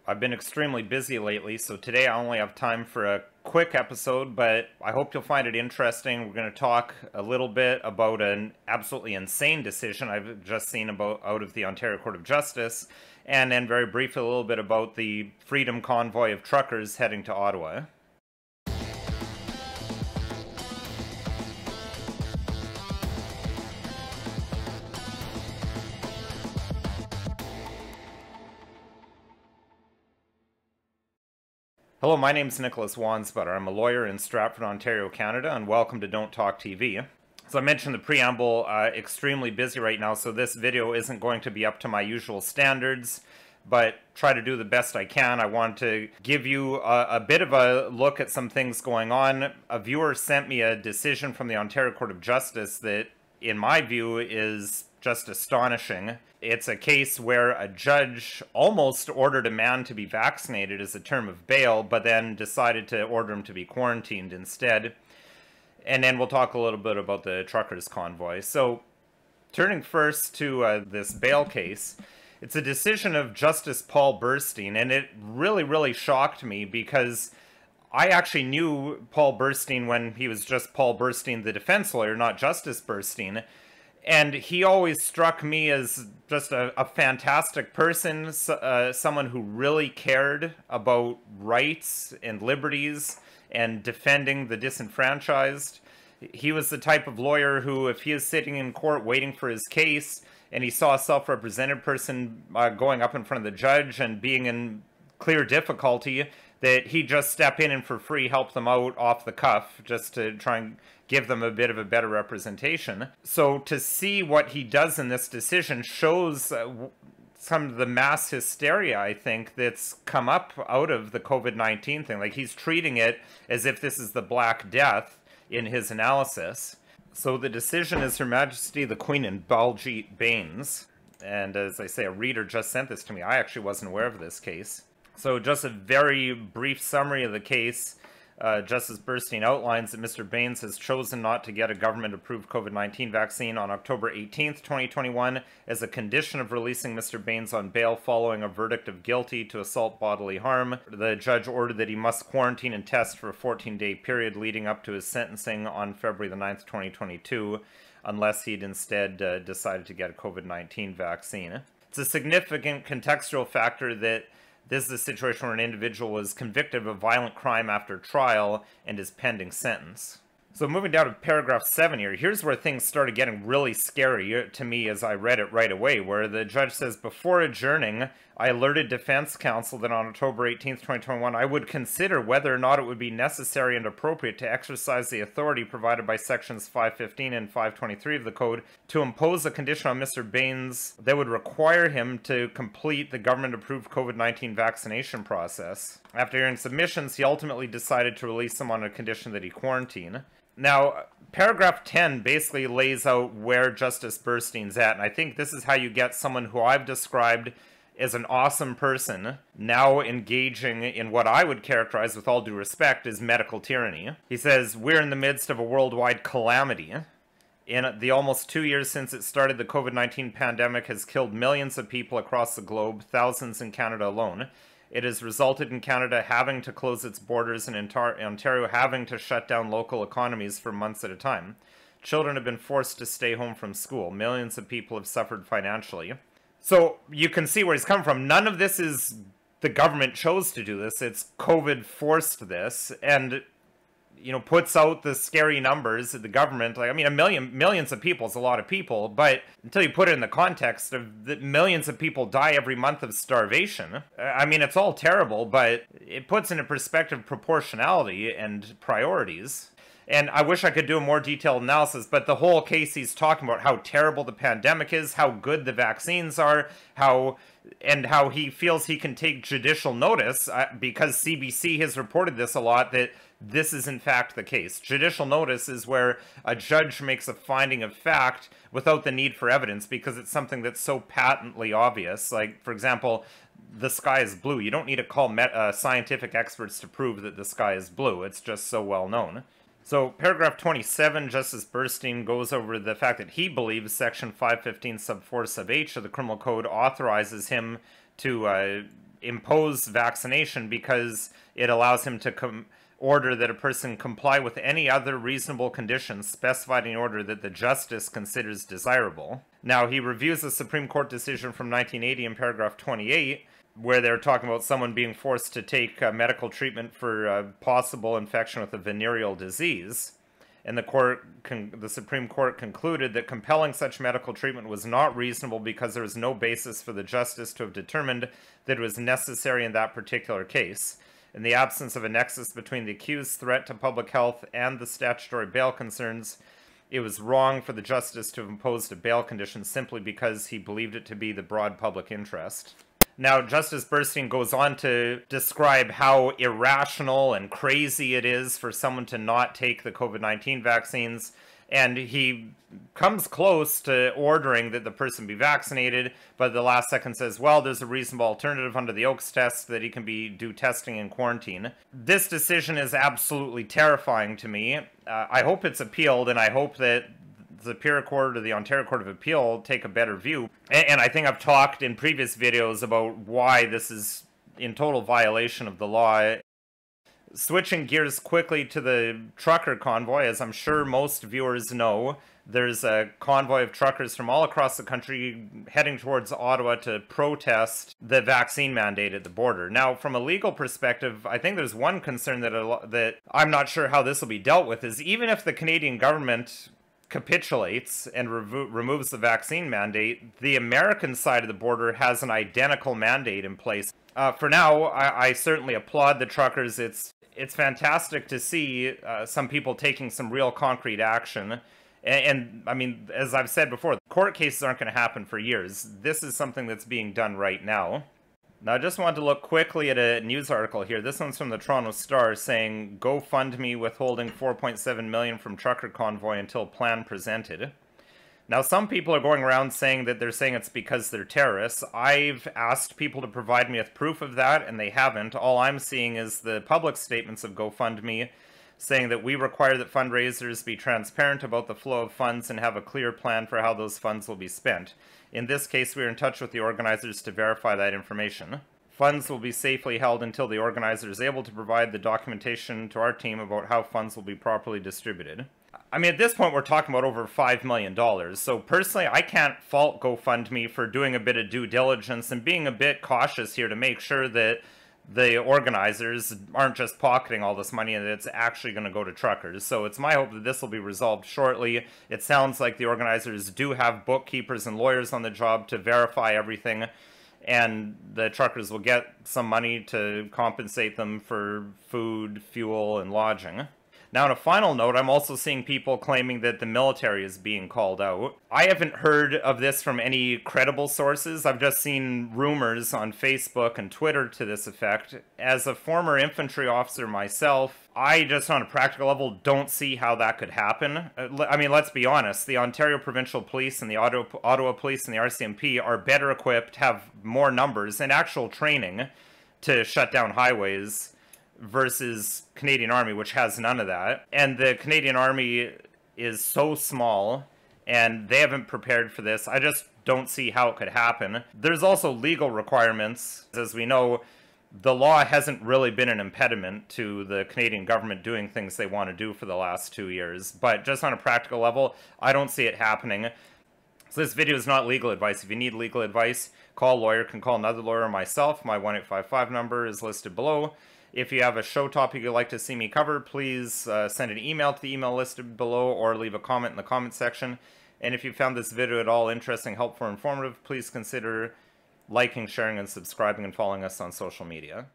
I've been extremely busy lately, so today I only have time for a quick episode, but I hope you'll find it interesting. We're going to talk a little bit about an absolutely insane decision I've just seen out of the Ontario Court of Justice, and then very briefly a little bit about the Freedom Convoy of truckers heading to Ottawa. Hello, my name is Nicholas Wansbutter. I'm a lawyer in Stratford, Ontario, Canada, and welcome to Don't Talk TV. So I mentioned the preamble, extremely busy right now, so this video isn't going to be up to my usual standards, but try to do the best I can. I want to give you a bit of a look at some things going on. A viewer sent me a decision from the Ontario Court of Justice that, in my view, is just astonishing. It's a case where a judge almost ordered a man to be vaccinated as a term of bail, but then decided to order him to be quarantined instead. And then we'll talk a little bit about the truckers' convoy. So, turning first to this bail case, it's a decision of Justice Paul Burstein, and it really shocked me because I actually knew Paul Burstein when he was just Paul Burstein, the defense lawyer, not Justice Burstein. And he always struck me as just a fantastic person, someone who really cared about rights and liberties and defending the disenfranchised. He was the type of lawyer who, if he is sitting in court waiting for his case, and he saw a self-represented person going up in front of the judge and being in clear difficulty, that he'd just step in and for free help them out off the cuff, just to try and give them a bit of a better representation. So to see what he does in this decision shows some of the mass hysteria, I think, that's come up out of the COVID-19 thing. Like, he's treating it as if this is the Black Death in his analysis. So the decision is Her Majesty the Queen and Baljeet Baines. And as I say, a reader just sent this to me. I actually wasn't aware of this case. So just a very brief summary of the case. Justice Burstein outlines that Mr. Baines has chosen not to get a government-approved COVID-19 vaccine on October 18th, 2021, as a condition of releasing Mr. Baines on bail following a verdict of guilty to assault bodily harm. The judge ordered that he must quarantine and test for a 14-day period leading up to his sentencing on February the 9th, 2022, unless he'd instead decided to get a COVID-19 vaccine. It's a significant contextual factor that this is a situation where an individual was convicted of a violent crime after trial and is pending sentence. So moving down to paragraph 7 here, here's where things started getting really scary to me as I read it right away, where the judge says, before adjourning, I alerted defense counsel that on October 18th, 2021, I would consider whether or not it would be necessary and appropriate to exercise the authority provided by sections 515 and 523 of the code to impose a condition on Mr. Baines that would require him to complete the government-approved COVID-19 vaccination process. After hearing submissions, he ultimately decided to release him on a condition that he quarantine. Now, paragraph 10 basically lays out where Justice Burstein's at, and I think this is how you get someone who I've described as an awesome person now engaging in what I would characterize, with all due respect, as medical tyranny. He says, we're in the midst of a worldwide calamity. In the almost 2 years since it started, the COVID-19 pandemic has killed millions of people across the globe, thousands in Canada alone. It has resulted in Canada having to close its borders and Ontario having to shut down local economies for months at a time. Children have been forced to stay home from school. Millions of people have suffered financially. So you can see where he's coming from. None of this is the government chose to do this. It's COVID forced this, and puts out the scary numbers of the government. Like, I mean, millions of people is a lot of people, but until you put it in the context of that millions of people die every month of starvation, I mean, it's all terrible, but it puts into perspective proportionality and priorities. And I wish I could do a more detailed analysis, but the whole case he's talking about how terrible the pandemic is, how good the vaccines are, how he feels he can take judicial notice, because CBC has reported this a lot, that this is in fact the case. Judicial notice is where a judge makes a finding of fact without the need for evidence, because it's something that's so patently obvious. Like, for example, the sky is blue. You don't need to call scientific experts to prove that the sky is blue. It's just so well known. So paragraph 27, Justice Burstein goes over the fact that he believes section 515 sub 4 sub h of the criminal code authorizes him to impose vaccination because it allows him to order that a person comply with any other reasonable conditions specified in the order that the justice considers desirable. Now, he reviews a Supreme Court decision from 1980 in paragraph 28, where they're talking about someone being forced to take medical treatment for possible infection with a venereal disease. And the Supreme Court concluded that compelling such medical treatment was not reasonable because there was no basis for the justice to have determined that it was necessary in that particular case. In the absence of a nexus between the accused's threat to public health and the statutory bail concerns, it was wrong for the justice to have imposed a bail condition simply because he believed it to be the broad public interest. Now, Justice Burstein goes on to describe how irrational and crazy it is for someone to not take the COVID-19 vaccines, and he comes close to ordering that the person be vaccinated, but at the last second says, well, there's a reasonable alternative under the Oakes test that he can do testing in quarantine. This decision is absolutely terrifying to me. I hope it's appealed, and I hope that the Superior Court or the Ontario Court of Appeal take a better view. And I think I've talked in previous videos about why this is in total violation of the law. Switching gears quickly to the trucker convoy, as I'm sure most viewers know, there's a convoy of truckers from all across the country heading towards Ottawa to protest the vaccine mandate at the border. Now, from a legal perspective, I think there's one concern that I'm not sure how this will be dealt with, is even if the Canadian government capitulates and removes the vaccine mandate, the American side of the border has an identical mandate in place. For now, I certainly applaud the truckers. It's fantastic to see some people taking some real concrete action. And I mean, as I've said before, court cases aren't going to happen for years. This is something that's being done right now. Now, I just wanted to look quickly at a news article here. This one's from the Toronto Star saying, GoFundMe withholding $4.7 million from trucker convoy until plan presented. Now, some people are going around saying that they're saying it's because they're terrorists. I've asked people to provide me with proof of that, and they haven't. All I'm seeing is the public statements of GoFundMe saying that we require that fundraisers be transparent about the flow of funds and have a clear plan for how those funds will be spent. In this case, we are in touch with the organizers to verify that information. Funds will be safely held until the organizer is able to provide the documentation to our team about how funds will be properly distributed. I mean, at this point, we're talking about over $5 million. So personally, I can't fault GoFundMe for doing a bit of due diligence and being a bit cautious here to make sure that the organizers aren't just pocketing all this money and that it's actually going to go to truckers. So it's my hope that this will be resolved shortly. It sounds like the organizers do have bookkeepers and lawyers on the job to verify everything, and the truckers will get some money to compensate them for food, fuel, and lodging. Now, on a final note, I'm also seeing people claiming that the military is being called out. I haven't heard of this from any credible sources. I've just seen rumors on Facebook and Twitter to this effect. As a former infantry officer myself, I just, on a practical level, don't see how that could happen. I mean, let's be honest. The Ontario Provincial Police and the Ottawa Police and the RCMP are better equipped, have more numbers, and actual training to shut down highways versus Canadian Army, which has none of that. And the Canadian Army is so small, and they haven't prepared for this. I just don't see how it could happen. There's also legal requirements. As we know, the law hasn't really been an impediment to the Canadian government doing things they want to do for the last 2 years. But just on a practical level, I don't see it happening. So this video is not legal advice. If you need legal advice, call a lawyer. You can call another lawyer or myself. My 1-855 number is listed below. If you have a show topic you'd like to see me cover, please send an email to the email listed below or leave a comment in the comment section. And if you found this video at all interesting, helpful, or informative, please consider liking, sharing, and subscribing and following us on social media.